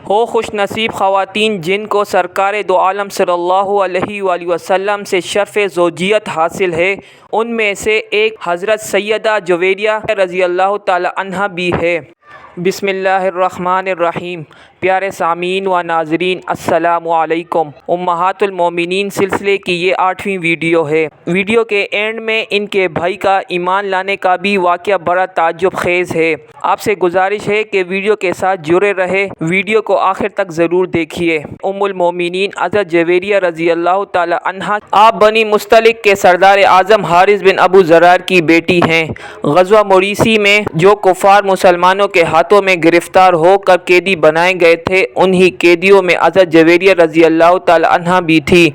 ہو خوش نصیب خواتین جن کو سرکار دو عالم صلی اللہ علیہ وآلہ وسلم سے شرف زوجیت حاصل ہے۔ ان میں سے ایک حضرت سیدہ جویریہ رضی اللہ تعالی عنہ بھی ہے۔ بسم اللہ الرحمن الرحیم۔ پیارے سامعین و ناظرین السلام علیکم۔ امہات المومنین سلسلے کی یہ 8ویں ویڈیو ہے۔ ویڈیو کے اینڈ میں ان کے بھائی کا ایمان لانے کا بھی واقعہ بڑا تعجب خیز ہے۔ آپ سے گزارش ہے کہ ویڈیو کے ساتھ جڑے رہے، ویڈیو کو آخر تک ضرور دیکھیے۔ ام المومنین حضرت جویریہ رضی اللہ تعالی عنہ آپ بنی مستلق کے سردار اعظم حارث بن ابو ذرار کی بیٹی ہیں۔ غزوہ موریسی میں جو کفار مسلمانوں کے ہاتھوں میں گرفتار ہو کر قیدی بنائے گئے تھے، انہی قیدیوں میں حضرت جویریہ رضی اللہ تعالی عنہ بھی تھی۔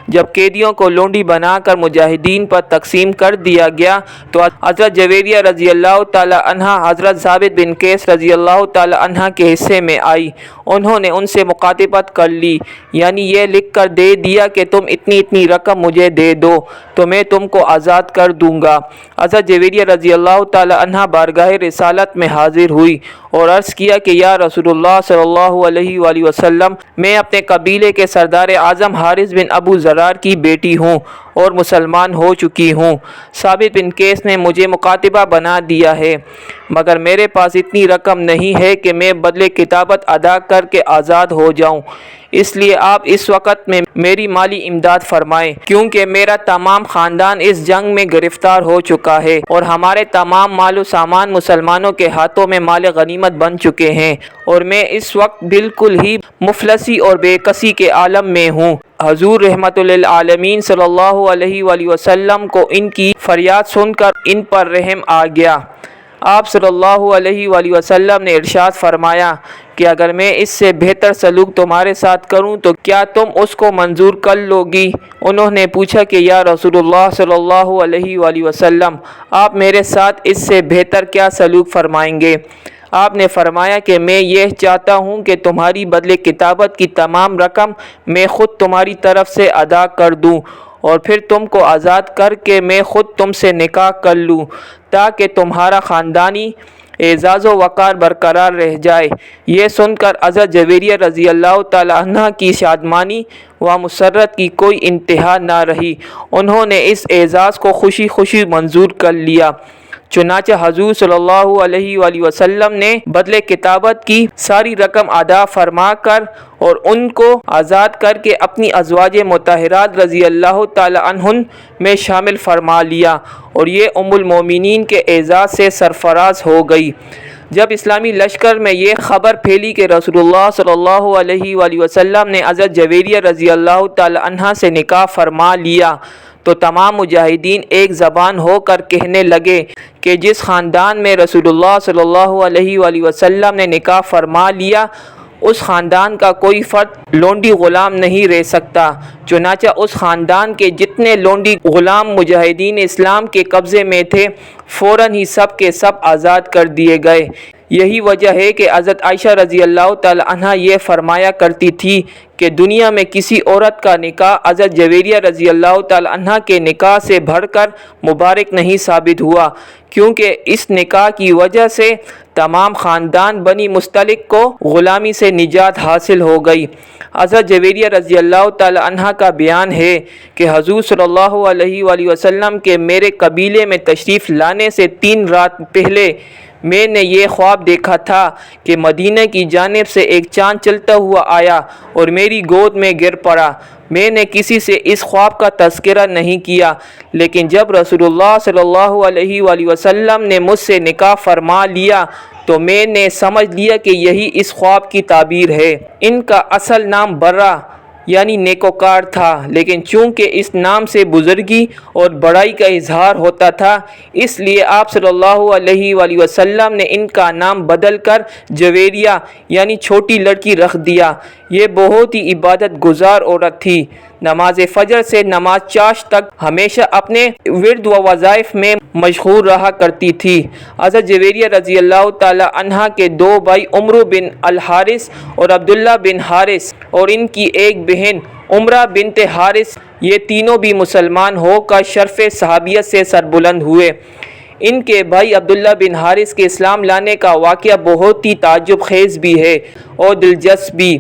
جب قیدیوں کو لونڈی بنا کر مجاہدین پر تقسیم کر دیا گیا تو حضرت جویریہ رضی اللہ تعالی عنہ حضرت ثابت بن قیس رضی اللہ تعالی عنہ کے حصے میں آئی۔ انہوں نے ان سے مخاطبت کر لی، یعنی یہ لکھ کر دے دیا کہ تم اتنی رقم مجھے دے دو تو میں تم کو آزاد کر دوں گا۔ حضرت جویریہ رضی اللہ تعالی عنہ بارگاہ رسالت میں حاضر ہوئی اور عرض کیا کہ یا رسول اللہ صلی اللہ علیہ وآلہ وسلم، میں اپنے قبیلے کے سردار اعظم حارث بن ابو ذرار کی بیٹی ہوں اور مسلمان ہو چکی ہوں۔ ثابت بن قیس نے مجھے مکاتبہ بنا دیا ہے، مگر میرے پاس اتنی رقم نہیں ہے کہ میں بدلے کتابت ادا کر کے آزاد ہو جاؤں، اس لیے آپ اس وقت میں میری مالی امداد فرمائیں، کیونکہ میرا تمام خاندان اس جنگ میں گرفتار ہو چکا ہے اور ہمارے تمام مال و سامان مسلمانوں کے ہاتھوں میں مال غنیمت بن چکے ہیں اور میں اس وقت بالکل ہی مفلسی اور بے کسی کے عالم میں ہوں۔ حضور رحمت للعالمین صلی اللہ علیہ وآلہ وسلم کو ان کی فریاد سن کر ان پر رحم آ گیا۔ آپ صلی اللہ علیہ وآلہ وسلم نے ارشاد فرمایا کہ اگر میں اس سے بہتر سلوک تمہارے ساتھ کروں تو کیا تم اس کو منظور کر لو گی؟ انہوں نے پوچھا کہ یا رسول اللہ صلی اللہ علیہ وآلہ وسلم، آپ میرے ساتھ اس سے بہتر کیا سلوک فرمائیں گے؟ آپ نے فرمایا کہ میں یہ چاہتا ہوں کہ تمہاری بدلے کتابت کی تمام رقم میں خود تمہاری طرف سے ادا کر دوں اور پھر تم کو آزاد کر کے میں خود تم سے نکاح کر لوں تاکہ تمہارا خاندانی اعزاز و وقار برقرار رہ جائے۔ یہ سن کر حضرت جویریہ رضی اللہ تعالی عنہ کی شادمانی و مسرت کی کوئی انتہا نہ رہی۔ انہوں نے اس اعزاز کو خوشی منظور کر لیا۔ چنانچہ حضور صلی اللہ علیہ وآلہ وسلم نے بدلے کتابت کی ساری رقم ادا فرما کر اور ان کو آزاد کر کے اپنی ازواج مطہرات رضی اللہ تعالی عنہن میں شامل فرما لیا اور یہ ام المومنین کے اعزاز سے سرفراز ہو گئی۔ جب اسلامی لشکر میں یہ خبر پھیلی کہ رسول اللہ صلی اللہ علیہ وآلہ وسلم نے حضرت جویریہ رضی اللہ تعالی عنہ سے نکاح فرما لیا تو تمام مجاہدین ایک زبان ہو کر کہنے لگے کہ جس خاندان میں رسول اللہ صلی اللہ علیہ وآلہ وسلم نے نکاح فرما لیا اس خاندان کا کوئی فرد لونڈی غلام نہیں رہ سکتا۔ چنانچہ اس خاندان کے جتنے لونڈی غلام مجاہدین اسلام کے قبضے میں تھے فوراً ہی سب کے سب آزاد کر دیے گئے۔ یہی وجہ ہے کہ حضرت عائشہ رضی اللہ تعالی عنہ یہ فرمایا کرتی تھی کہ دنیا میں کسی عورت کا نکاح حضرت جویریہ رضی اللہ تعالی عنہ کے نکاح سے بڑھ کر مبارک نہیں ثابت ہوا، کیونکہ اس نکاح کی وجہ سے تمام خاندان بنی مستلق کو غلامی سے نجات حاصل ہو گئی۔ حضرت جویریہ رضی اللہ تعالی عنہ کا بیان ہے کہ حضور صلی اللہ علیہ وآلہ وسلم کے میرے قبیلے میں تشریف لانے سے 3 رات پہلے میں نے یہ خواب دیکھا تھا کہ مدینہ کی جانب سے ایک چاند چلتا ہوا آیا اور میری گود میں گر پڑا۔ میں نے کسی سے اس خواب کا تذکرہ نہیں کیا، لیکن جب رسول اللہ صلی اللہ علیہ وآلہ وسلم نے مجھ سے نکاح فرما لیا تو میں نے سمجھ لیا کہ یہی اس خواب کی تعبیر ہے۔ ان کا اصل نام برہ یعنی نیکوکار تھا، لیکن چونکہ اس نام سے بزرگی اور بڑائی کا اظہار ہوتا تھا اس لیے آپ صلی اللہ علیہ وآلہ وسلم نے ان کا نام بدل کر جویریہ یعنی چھوٹی لڑکی رکھ دیا۔ یہ بہت ہی عبادت گزار عورت تھی۔ نماز فجر سے نماز چاشت تک ہمیشہ اپنے ورد و وظائف میں مشغول رہا کرتی تھی۔ حضرت جویریہ رضی اللہ تعالی عنہ کے 2 بھائی عمرو بن الحارث اور عبداللہ بن حارث اور ان کی ایک بہن عمرہ بنت حارث، یہ تینوں بھی مسلمان ہو کر شرف صحابیت سے سربلند ہوئے۔ ان کے بھائی عبداللہ بن حارث کے اسلام لانے کا واقعہ بہت ہی تعجب خیز بھی ہے اور دلچسپ بھی۔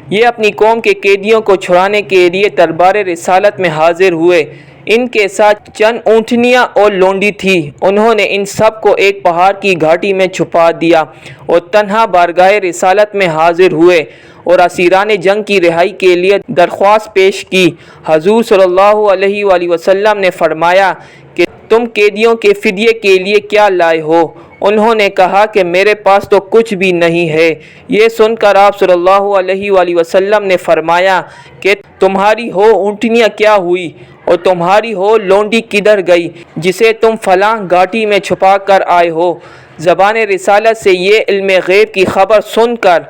یہ اپنی قوم کے قیدیوں کو چھڑانے کے لیے دربار رسالت میں حاضر ہوئے۔ ان کے ساتھ چند اونٹنیاں اور لونڈی تھی۔ انہوں نے ان سب کو ایک پہاڑ کی گھاٹی میں چھپا دیا اور تنہا بارگاہ رسالت میں حاضر ہوئے اور اسیران جنگ کی رہائی کے لیے درخواست پیش کی۔ حضور صلی اللہ علیہ وآلہ وسلم نے فرمایا کہ تم قیدیوں کے فدیے کے لیے کیا لائے ہو؟ انہوں نے کہا کہ میرے پاس تو کچھ بھی نہیں ہے۔ یہ سن کر آپ صلی اللہ علیہ وآلہ وسلم نے فرمایا کہ تمہاری ہو اونٹنیاں کیا ہوئی اور تمہاری ہو لونڈی کدھر گئی جسے تم فلاں گھاٹی میں چھپا کر آئے ہو؟ زبان رسالت سے یہ علم غیب کی خبر سن کر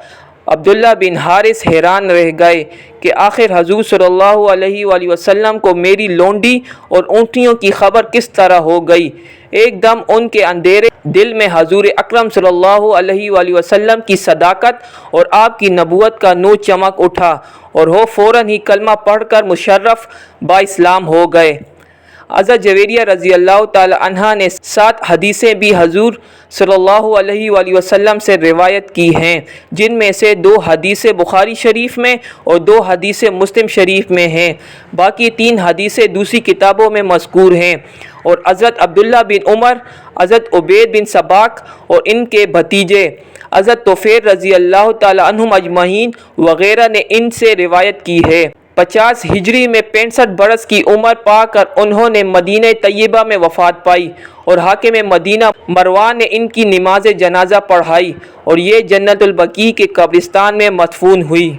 عبداللہ بن حارث حیران رہ گئے کہ آخر حضور صلی اللہ علیہ وآلہ وسلم کو میری لونڈی اور اونٹنیوں کی خبر کس طرح ہو گئی۔ ایک دم ان کے اندھیرے دل میں حضور اکرم صلی اللہ علیہ وآلہ وسلم کی صداقت اور آپ کی نبوت کا نور چمک اٹھا اور وہ فوراً ہی کلمہ پڑھ کر مشرف با اسلام ہو گئے۔ حضرت جویریہ رضی اللہ تعالی عنہ نے 7 حدیثیں بھی حضور صلی اللہ علیہ وآلہ وسلم سے روایت کی ہیں، جن میں سے 2 حدیثیں بخاری شریف میں اور 2 حدیثیں مسلم شریف میں ہیں۔ باقی 3 حدیثیں دوسری کتابوں میں مذکور ہیں اور حضرت عبداللہ بن عمر، حضرت عبید بن سباق اور ان کے بھتیجے حضرت طفیل رضی اللہ تعالی عنہم اجمعین وغیرہ نے ان سے روایت کی ہے۔ 50 ہجری میں 65 برس کی عمر پا کر انہوں نے مدینہ طیبہ میں وفات پائی اور حاکم مدینہ مروان نے ان کی نماز جنازہ پڑھائی اور یہ جنت البقیع کے قبرستان میں مدفون ہوئی۔